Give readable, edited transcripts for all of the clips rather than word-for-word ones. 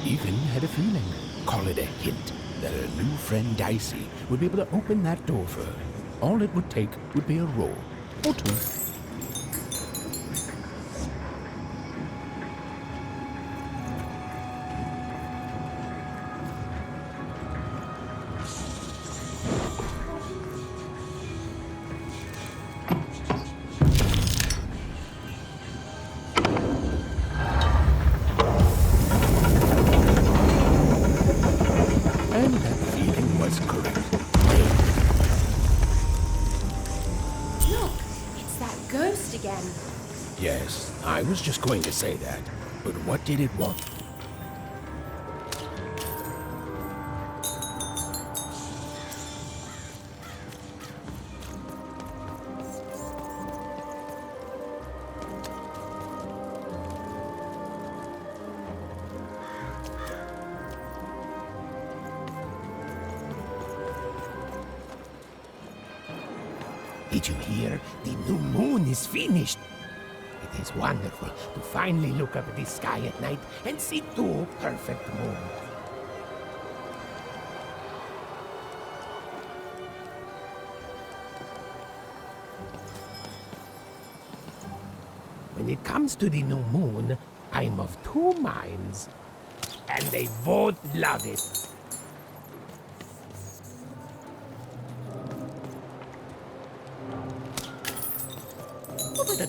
Even had a feeling, call it a hint, that her new friend Dicey would be able to open that door for her. All it would take would be a roll or two. And that feeling was correct. Look, it's that ghost again. Yes, I was just going to say that. But what did it want? Did you hear? The new moon is finished. It is wonderful to finally look up at the sky at night and see two perfect moons. When it comes to the new moon, I'm of two minds. And they both love it.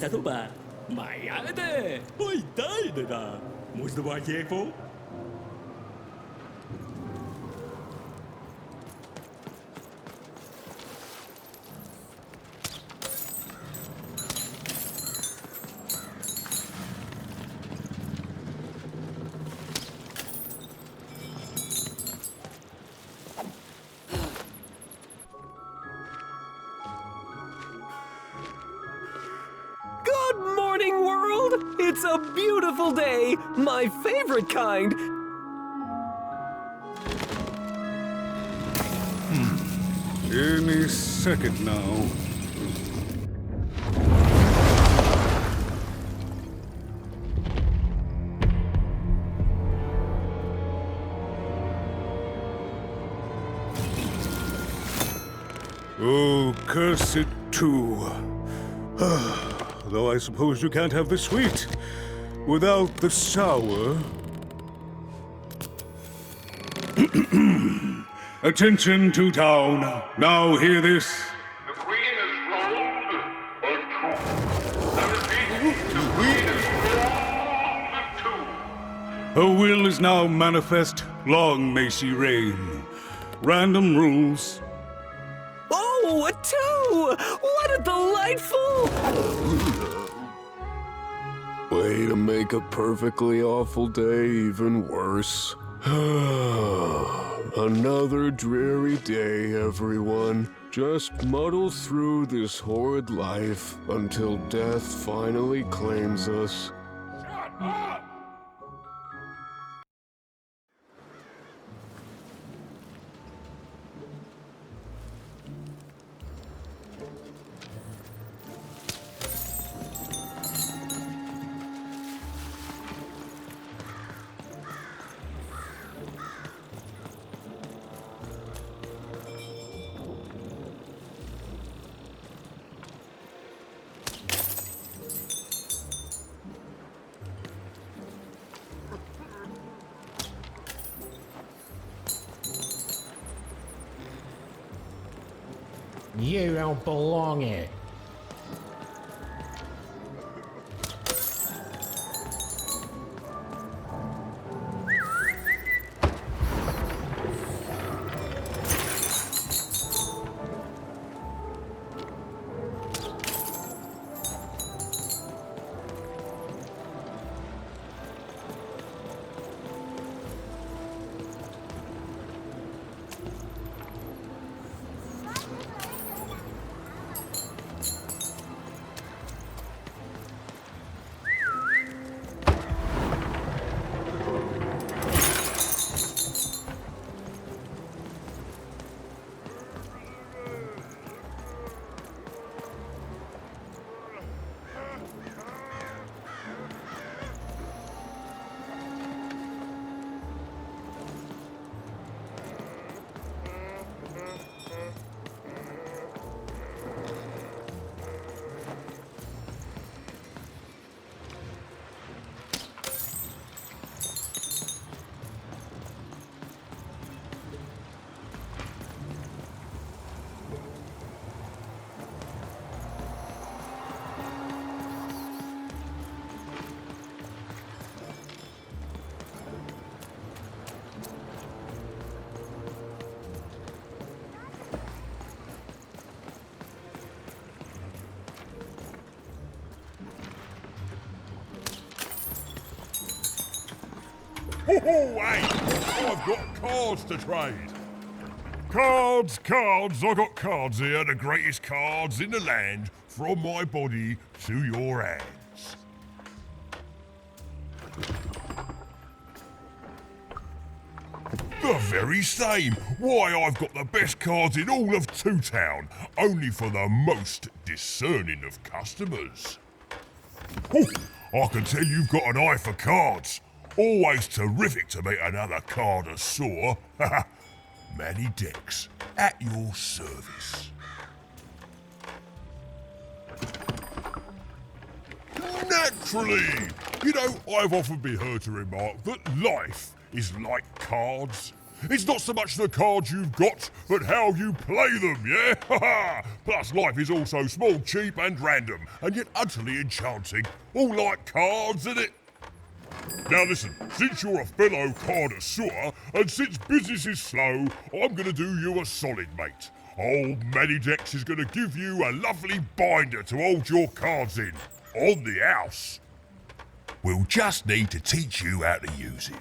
Tuba, Mayade, Oi Daida, Musdua Yeko. Good morning, world! It's a beautiful day, my favorite kind. Any second now. Oh, curse it too. Though I suppose you can't have the sweet without the sour. Attention to town. Now hear this. The queen is rolled or two. I repeat, the queen is rolled two. Her will is now manifest. Long may she reign. Random rules. Oh, a two! What a delightful... Way to make a perfectly awful day even worse. Another dreary day, everyone. Just muddle through this horrid life until death finally claims us. You don't belong here. Oh, hey! I've got cards to trade. Cards, cards, I got cards here, the greatest cards in the land, from my body to your hands. The very same. Why, I've got the best cards in all of Two Town, only for the most discerning of customers. Oh, I can tell you've got an eye for cards. Always terrific to meet another connoisseur. Manny Dex, at your service. Naturally! You know, I've often been heard to remark that life is like cards. It's not so much the cards you've got, but how you play them, yeah? Plus, life is also small, cheap, and random, and yet utterly enchanting. All like cards, isn't it? Now listen, since you're a fellow connoisseur, and since business is slow, I'm gonna do you a solid, mate. Old Manny Dex is gonna give you a lovely binder to hold your cards in, on the house. We'll just need to teach you how to use it.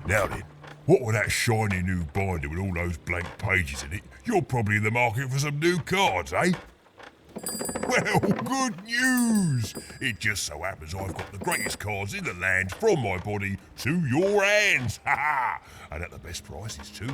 Now then, what with that shiny new binder with all those blank pages in it, you're probably in the market for some new cards, eh? Well, good news! It just so happens I've got the greatest cards in the land from my body to your hands, ha ha! And at the best prices too.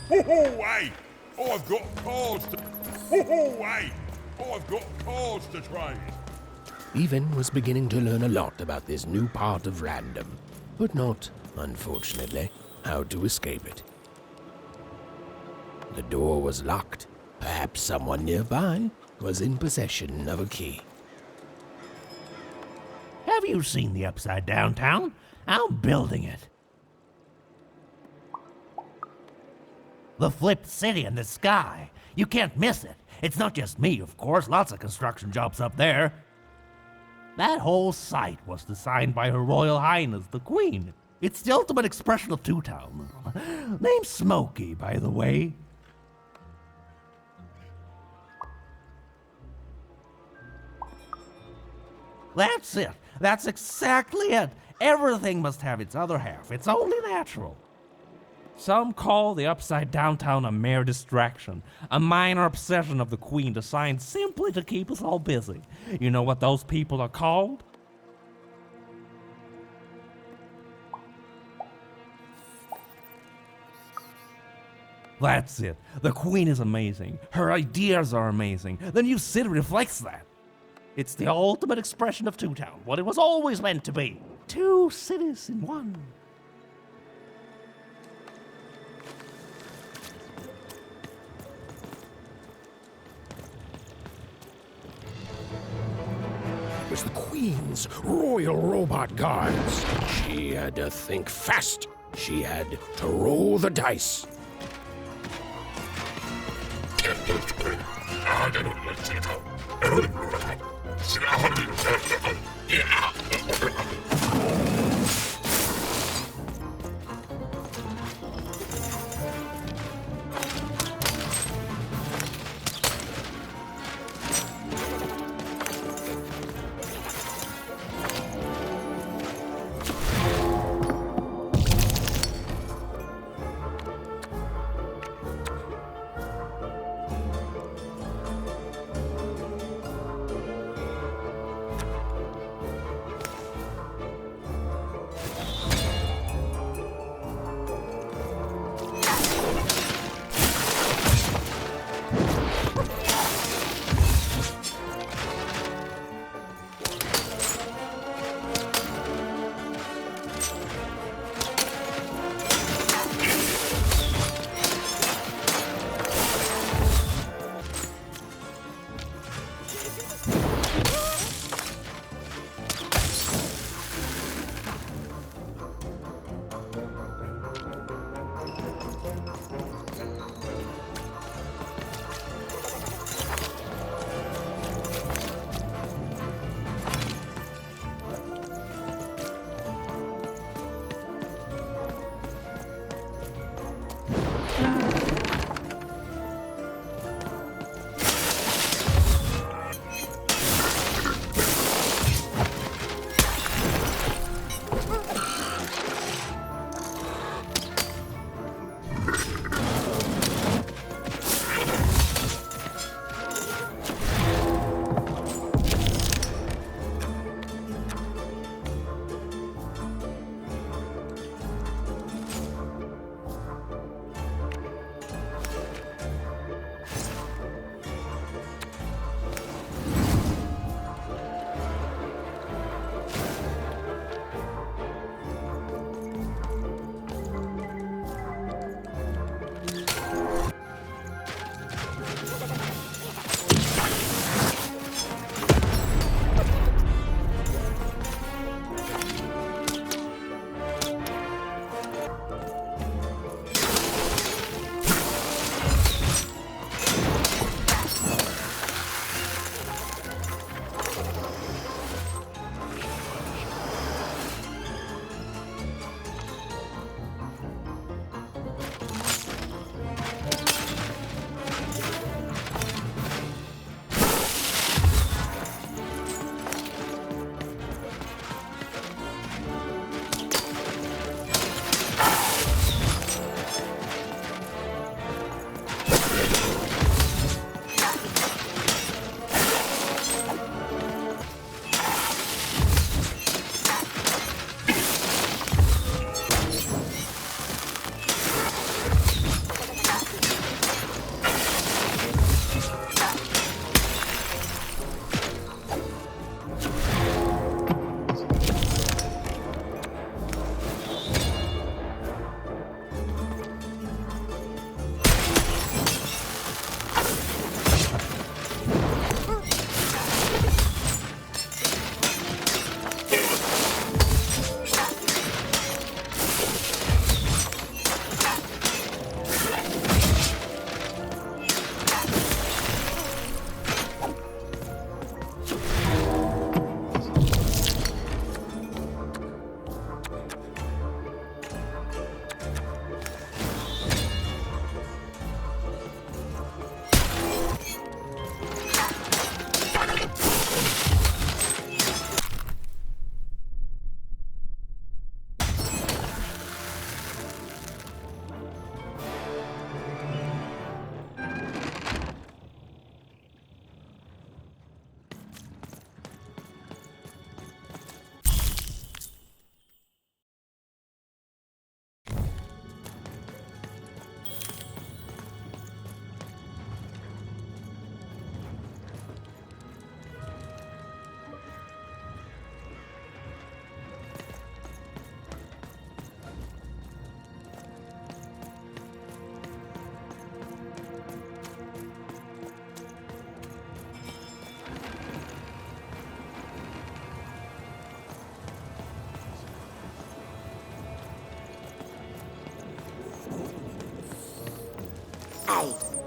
Ho-ho, hey! I've got cards to... Ho-ho, hey! I've got cards to trade. Even was beginning to learn a lot about this new part of Random, but not, unfortunately, how to escape it. The door was locked. Perhaps someone nearby was in possession of a key. Have you seen the Upside Down Town? I'm building it. The flipped city in the sky. You can't miss it. It's not just me, of course. Lots of construction jobs up there. That whole site was designed by Her Royal Highness, the Queen. It's the ultimate expression of Two Town. Name's Smokey, by the way. That's it. That's exactly it. Everything must have its other half. It's only natural. Some call the Upside Down Town a mere distraction, a minor obsession of the Queen designed simply to keep us all busy. You know what those people are called? That's it. The Queen is amazing. Her ideas are amazing. The new city reflects that. It's the ultimate expression of Two Town, what it was always meant to be. Two cities in one. It was the Queen's Royal Robot Guards. She had to think fast. She had to roll the dice.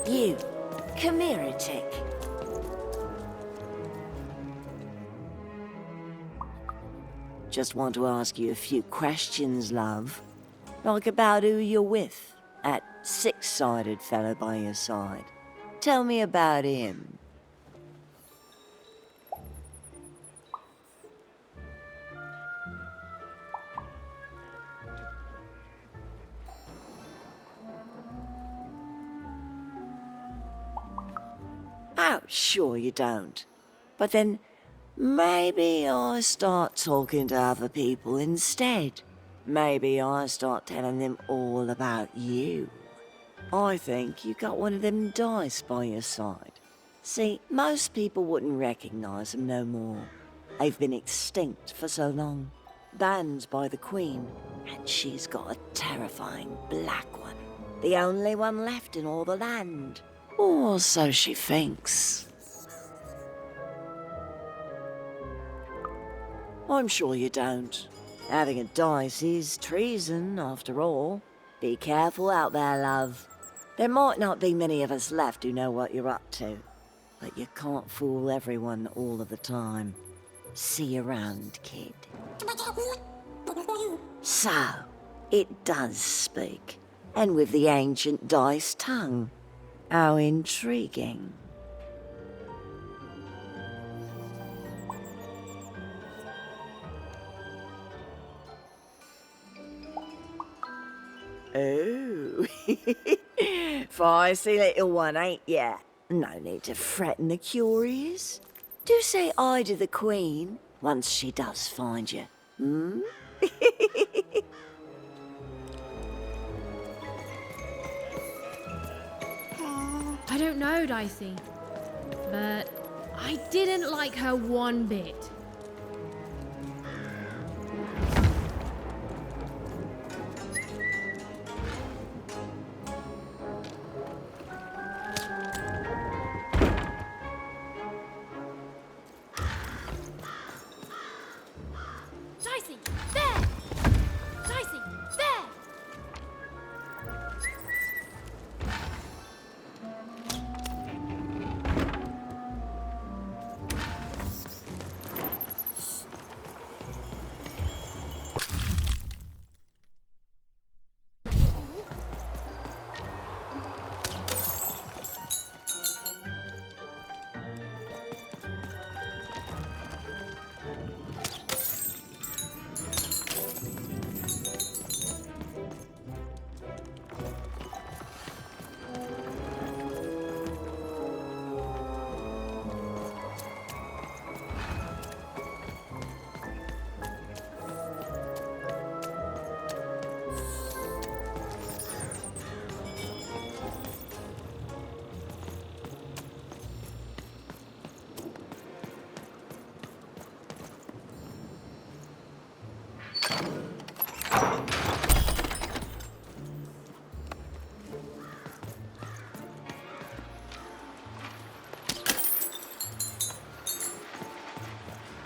You, come here a tick. Just want to ask you a few questions, love. Like about who you're with, that six-sided fellow by your side. Tell me about him. Oh, sure you don't. But then, maybe I start talking to other people instead. Maybe I start telling them all about you. I think you got one of them dice by your side. See, most people wouldn't recognize them no more. They've been extinct for so long. Banned by the Queen, and she's got a terrifying black one. The only one left in all the land. Or so she thinks. I'm sure you don't. Having a dice is treason, after all. Be careful out there, love. There might not be many of us left who know what you're up to, but you can't fool everyone all of the time. See you around, kid. So, it does speak, and with the ancient dice tongue. How intriguing. Oh, feisty little one, ain't ya? No need to threaten the curious. Do say aye to the Queen once she does find you, hmm? I don't know, Dicey, but I didn't like her one bit. Dicey, there! Dicey, there!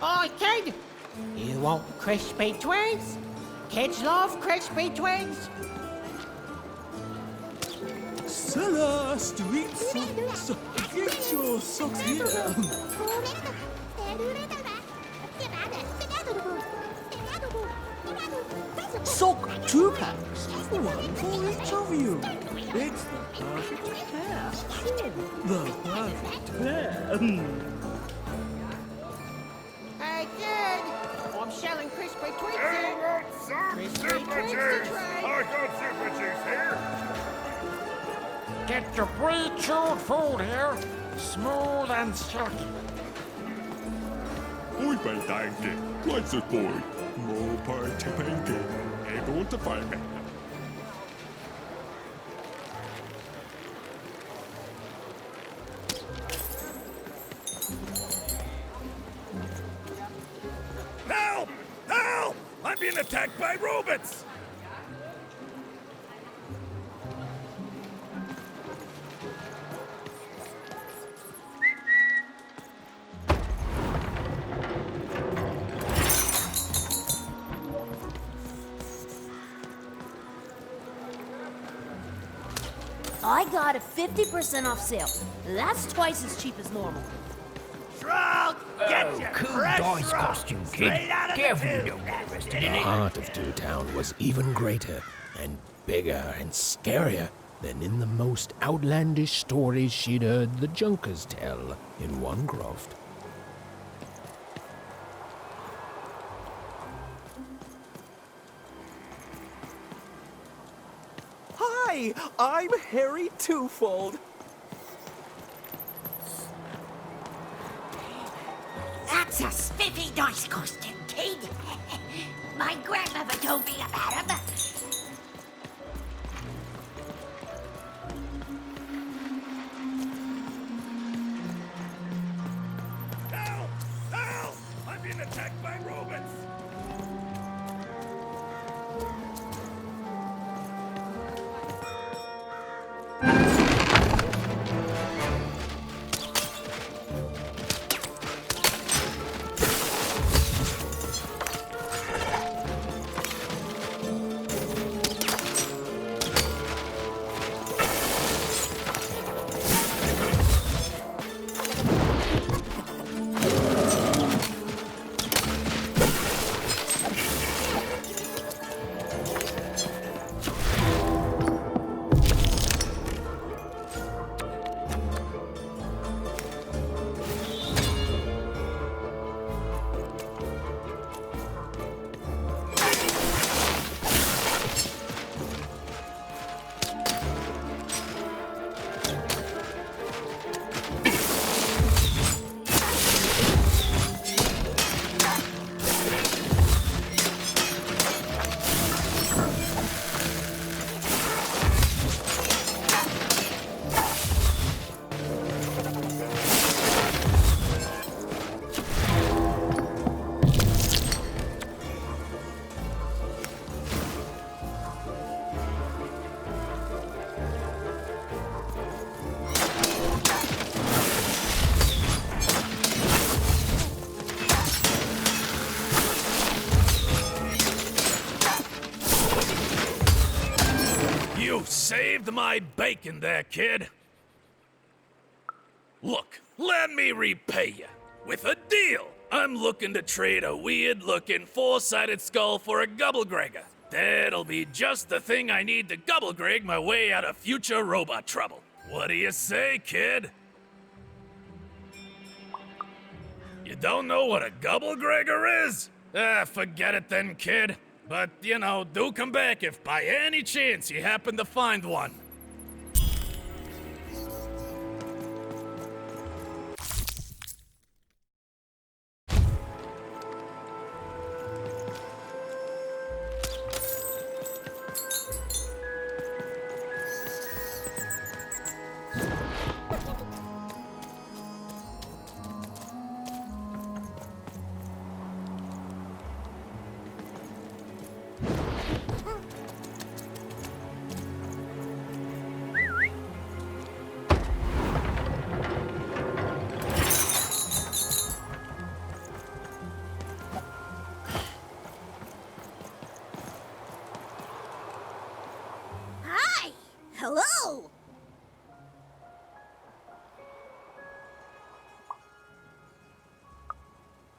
Oi, kid! You want crispy twigs? Kids love crispy twigs. Stella, street socks. Get your socks here. Sock 2 packs. One for each of you. It's the perfect pair. The perfect pair. Hey, kid! I'm selling crispy twigs Who here. wants some Crispy super twigs to juice? trade. I got super juice here. Get your pre-chewed food here, smooth and silky. Oj, vad danke. What's it, boy? More party painting. Able to find me. Help! Help! I'm being attacked by robots! I got a 50% off sale. That's twice as cheap as normal. Shroud, get your Cool fresh dice shroud costume, straight kid. out of the Careful you tube. don't get arrested The in it. heart of Two Town was even greater and bigger and scarier than in the most outlandish stories she'd heard the Junkers tell in one croft. Hi, I'm Harry Twofold. That's a spiffy dice costume, kid. My grandmother told me about him. Help! Help! I'm being attacked by robots! You saved my bacon there, kid. Look, let me repay you with a deal. I'm looking to trade a weird-looking four-sided skull for a Gubblegregger. That'll be just the thing I need to Gubblegreg my way out of future robot trouble. What do you say, kid? You don't know what a Gubblegregger is? Forget it then, kid. But, you know, do come back if by any chance you happen to find one. Hi! Hello!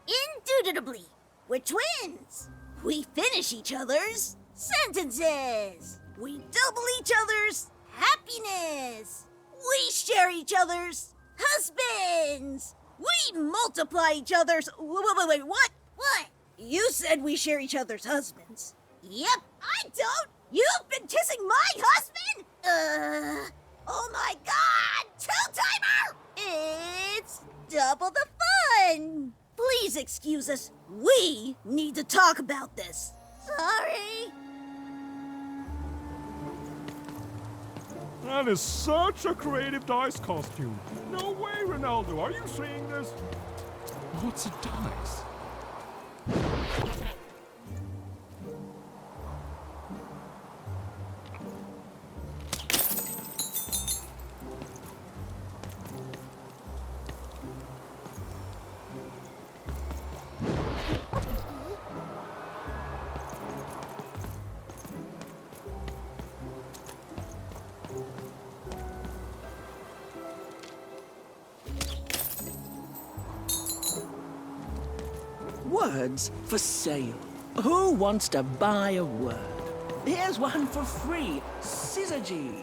Indubitably, we're twins. We finish each other's sentences. We double each other's happiness. We share each other's husbands. We multiply each other's. Wait, what? What? You said we share each other's husbands. Yep, I don't. You've been kissing my husband? Oh my god! Two-timer! It's double the fun! Please excuse us. We need to talk about this. Sorry. That is such a creative dice costume. No way, Ronaldo. Are you seeing this? What's a dice? Words for sale. Who wants to buy a word? Here's one for free. Syzygy.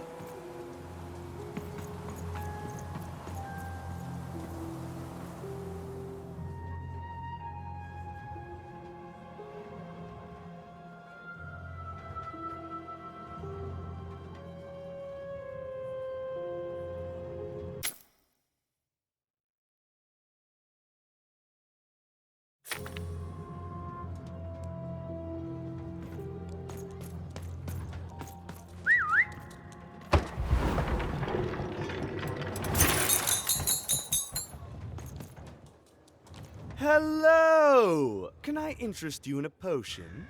Hello! Can I interest you in a potion?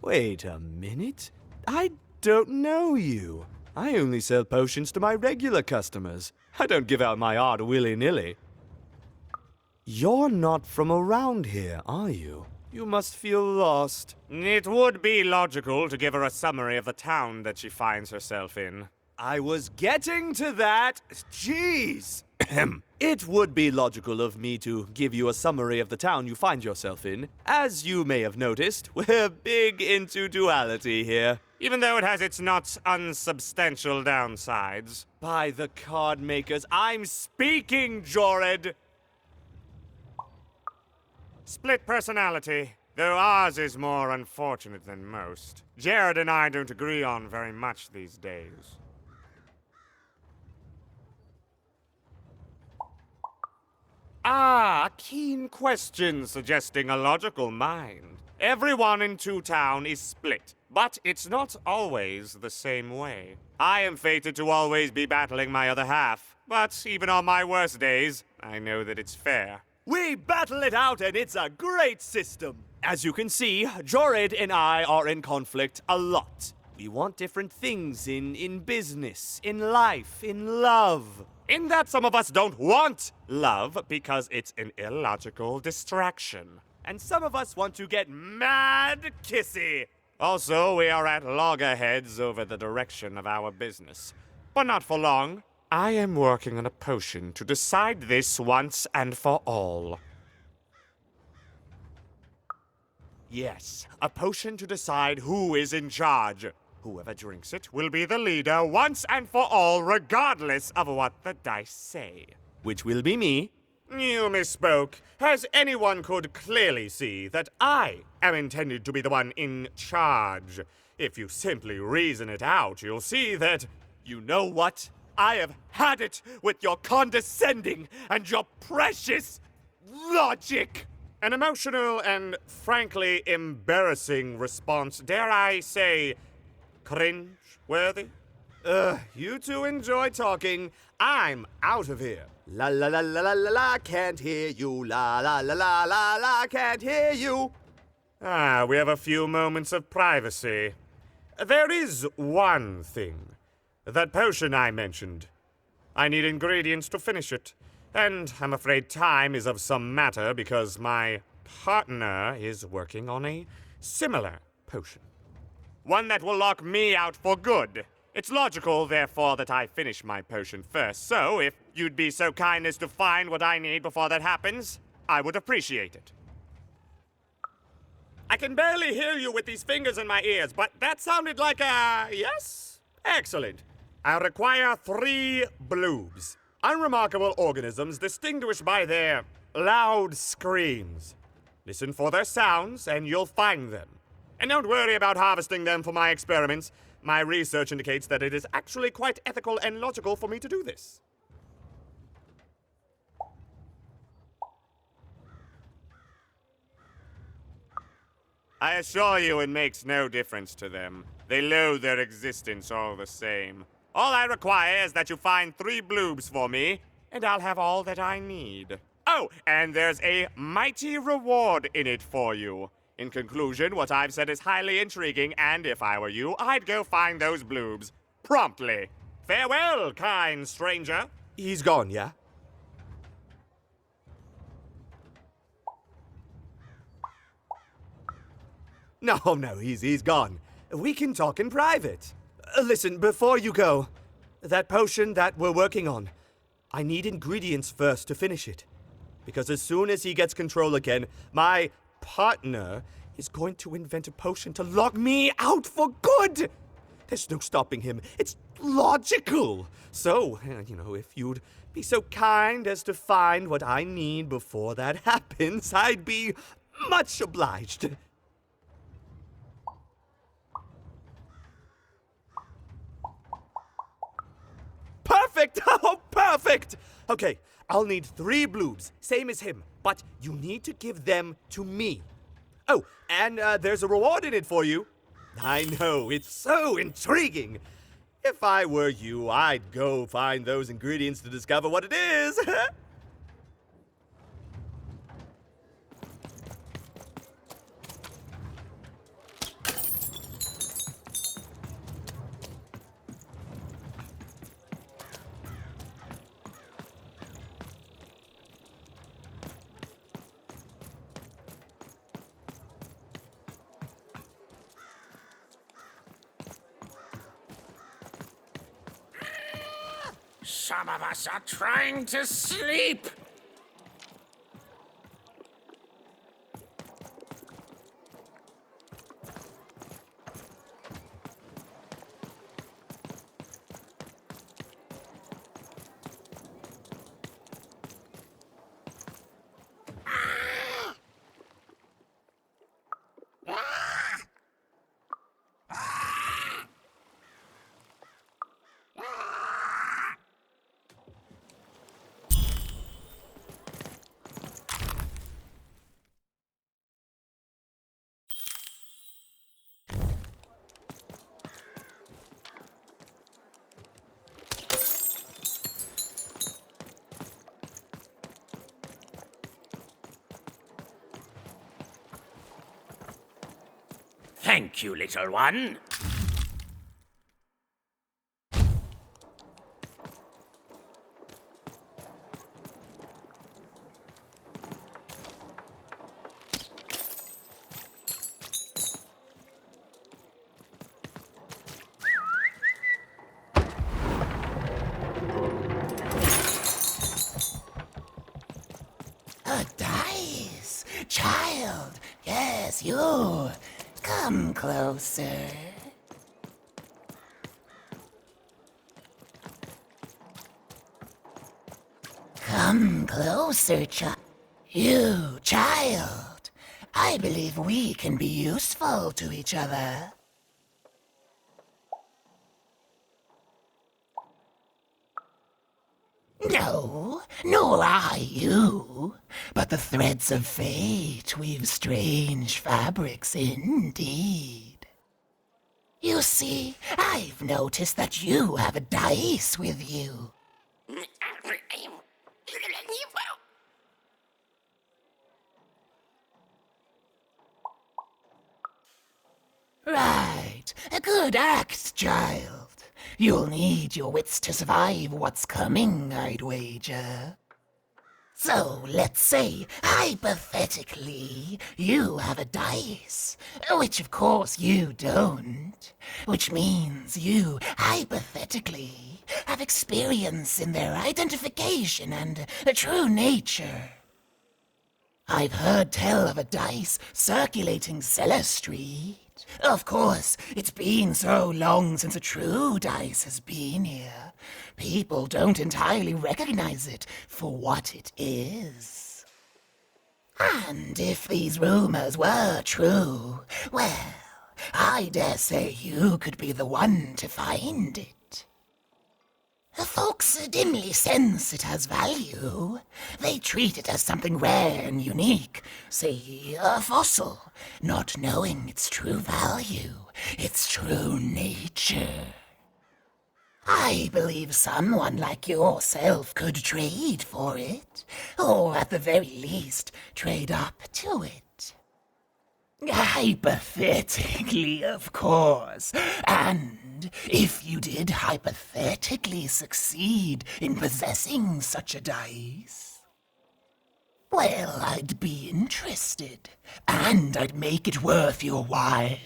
Wait a minute. I don't know you. I only sell potions to my regular customers. I don't give out my art willy-nilly. You're not from around here, are you? You must feel lost. It would be logical to give her a summary of the town that she finds herself in. I was getting to that. Jeez. It would be logical of me to give you a summary of the town you find yourself in. As you may have noticed, we're big into duality here. Even though it has its not unsubstantial downsides. By the card makers, I'm speaking, Jorid! Split personality, though ours is more unfortunate than most. Jared and I don't agree on very much these days. Ah, a keen question suggesting a logical mind. Everyone in Two Town is split, but it's not always the same way. I am fated to always be battling my other half, but even on my worst days, I know that it's fair. We battle it out and it's a great system. As you can see, Jorid and I are in conflict a lot. We want different things in business, in life, in love. In that some of us don't want love because it's an illogical distraction. And some of us want to get mad kissy. Also, we are at loggerheads over the direction of our business. But not for long. I am working on a potion to decide this once and for all. Yes, a potion to decide who is in charge. Whoever drinks it will be the leader once and for all, regardless of what the dice say. Which will be me. You misspoke, as anyone could clearly see that I am intended to be the one in charge. If you simply reason it out, you'll see that... You know what? I have had it with your condescending and your precious logic. An emotional and frankly embarrassing response, dare I say, cringe-worthy? You two enjoy talking. I'm out of here. La la la la la la la, can't hear you. La la la la la la, can't hear you. Ah, we have a few moments of privacy. There is one thing. That potion I mentioned. I need ingredients to finish it. And I'm afraid time is of some matter because my partner is working on a similar potion. One that will lock me out for good. It's logical, therefore, that I finish my potion first. So, if you'd be so kind as to find what I need before that happens, I would appreciate it. I can barely hear you with these fingers in my ears, but that sounded like a yes? Excellent. I require 3 bloobs. Unremarkable organisms distinguished by their loud screams. Listen for their sounds, and you'll find them. And don't worry about harvesting them for my experiments. My research indicates that it is actually quite ethical and logical for me to do this. I assure you it makes no difference to them. They loathe their existence all the same. All I require is that you find 3 bloobs for me, and I'll have all that I need. Oh, and there's a mighty reward in it for you. In conclusion, what I've said is highly intriguing, and if I were you, I'd go find those bloobs. Promptly. Farewell, kind stranger. He's gone, yeah? No, he's gone. We can talk in private. Listen, before you go, that potion that we're working on, I need ingredients first to finish it. Because as soon as he gets control again, my partner is going to invent a potion to lock me out for good! There's no stopping him. It's logical. So, if you'd be so kind as to find what I need before that happens, I'd be much obliged. Perfect! Oh, perfect! Okay, I'll need 3 bloobs, same as him, but you need to give them to me. Oh, and there's a reward in it for you. I know, it's so intriguing. If I were you, I'd go find those ingredients to discover what it is. Some of us are trying to sleep. Thank you, little one. A dice! Child! Yes, you! Come closer. Come closer, You, child. I believe we can be useful to each other. No, nor I you. But the threads of fate weave strange fabrics indeed. You see, I've noticed that you have a dice with you. Right, a good act, child. You'll need your wits to survive what's coming, I'd wager. So, let's say, hypothetically, you have a dice, which of course you don't, which means you, hypothetically, have experience in their identification and true nature. I've heard tell of a dice circulating Cellar Street. Of course, it's been so long since a true dice has been here. People don't entirely recognize it for what it is. And if these rumors were true, well, I dare say you could be the one to find it. Folks dimly sense it has value. They treat it as something rare and unique, say a fossil, not knowing its true value, its true nature. I believe someone like yourself could trade for it, or at the very least, trade up to it. Hypothetically, of course, and if you did hypothetically succeed in possessing such a dice, well, I'd be interested, and I'd make it worth your while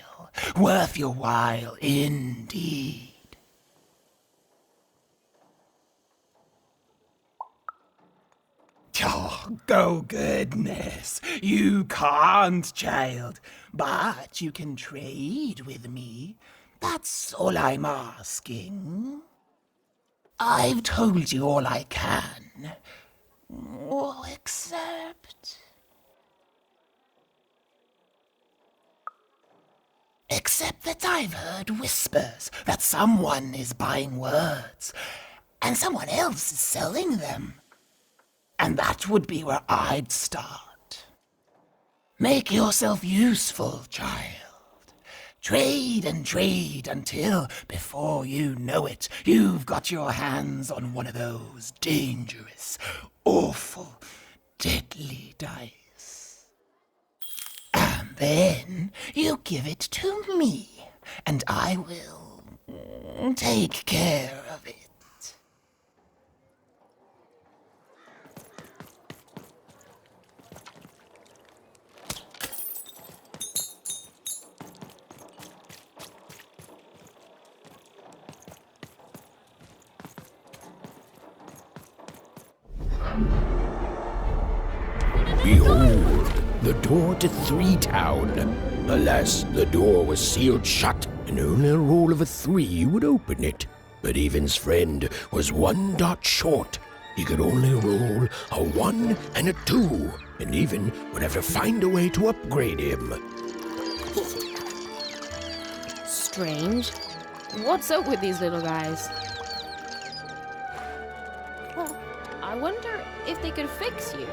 indeed. Oh, goodness. You can't, child. But you can trade with me. That's all I'm asking. I've told you all I can. Oh, except... Except that I've heard whispers that someone is buying words, and someone else is selling them. And that would be where I'd start. Make yourself useful, child. Trade and trade until, before you know it, you've got your hands on one of those dangerous, awful, deadly dice. And then you give it to me, and I will take care of it. Behold, the door to Three Town. Alas, the door was sealed shut, and only a roll of a 3 would open it. But Evan's friend was 1 dot short. He could only roll a 1 and a 2, and Evan would have to find a way to upgrade him. Strange. What's up with these little guys? Well, I wonder if they could fix you.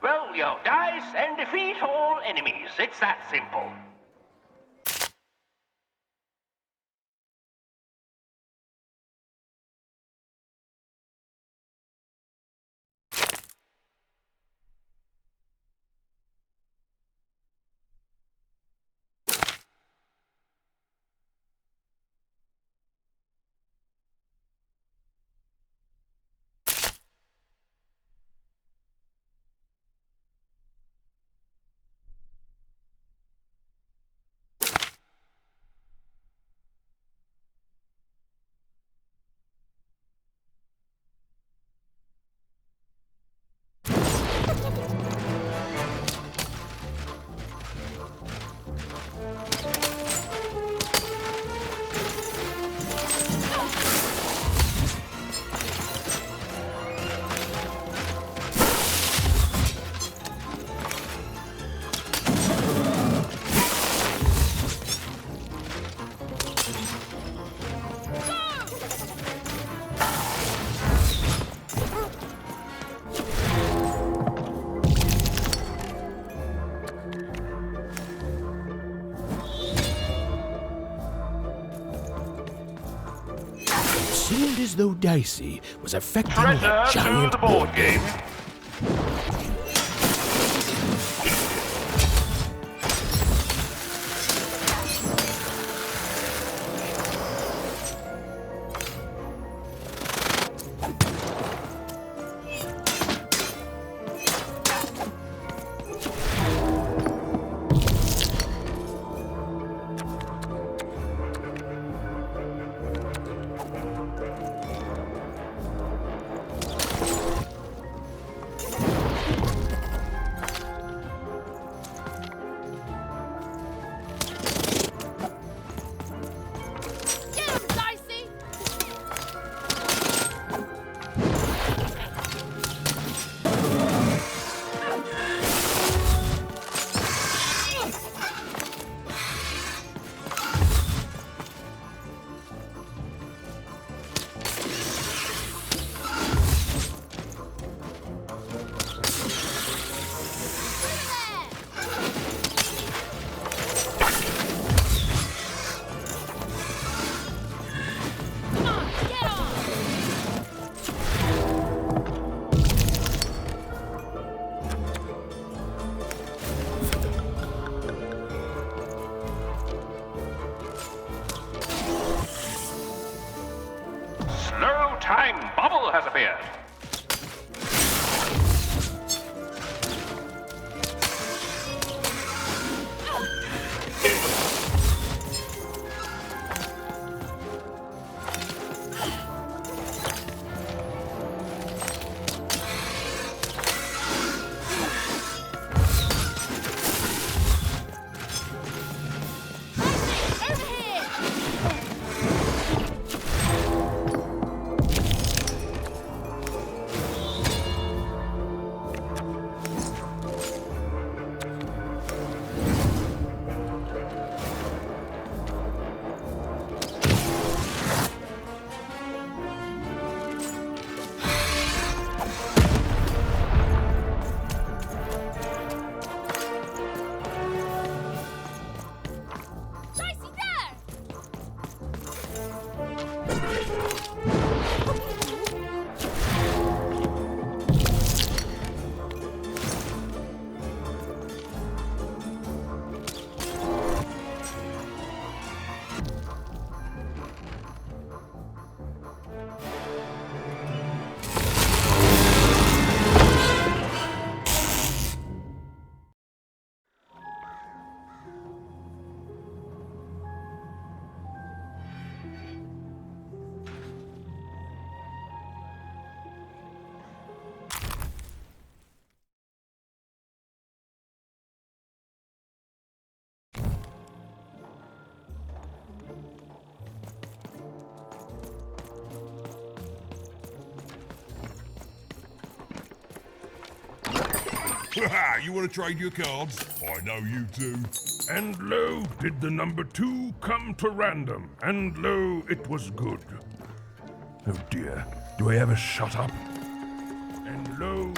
Roll your dice and defeat all enemies. It's that simple. It seemed as though Dicey was affecting that giant board game. You want to trade your cards? I know you do. And lo, did the number 2 come to random, and lo, it was good. Oh dear, do I ever shut up? And lo...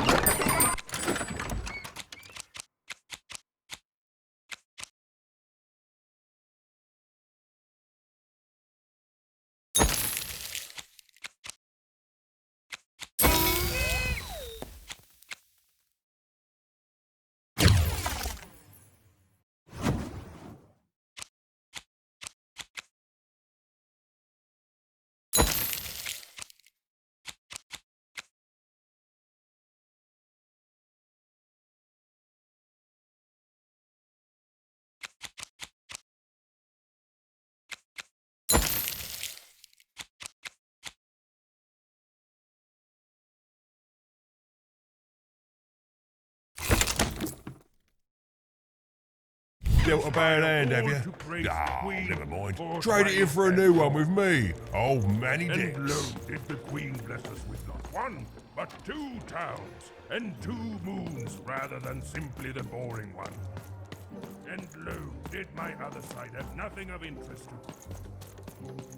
Dealt a bad hand, have you? Ah, never mind. Trade it in for a new one with me. Old Manny Dix. And lo, did the Queen bless us with not 1, but 2 towns, and 2 moons rather than simply the boring one. And lo, did my other side have nothing of interest to...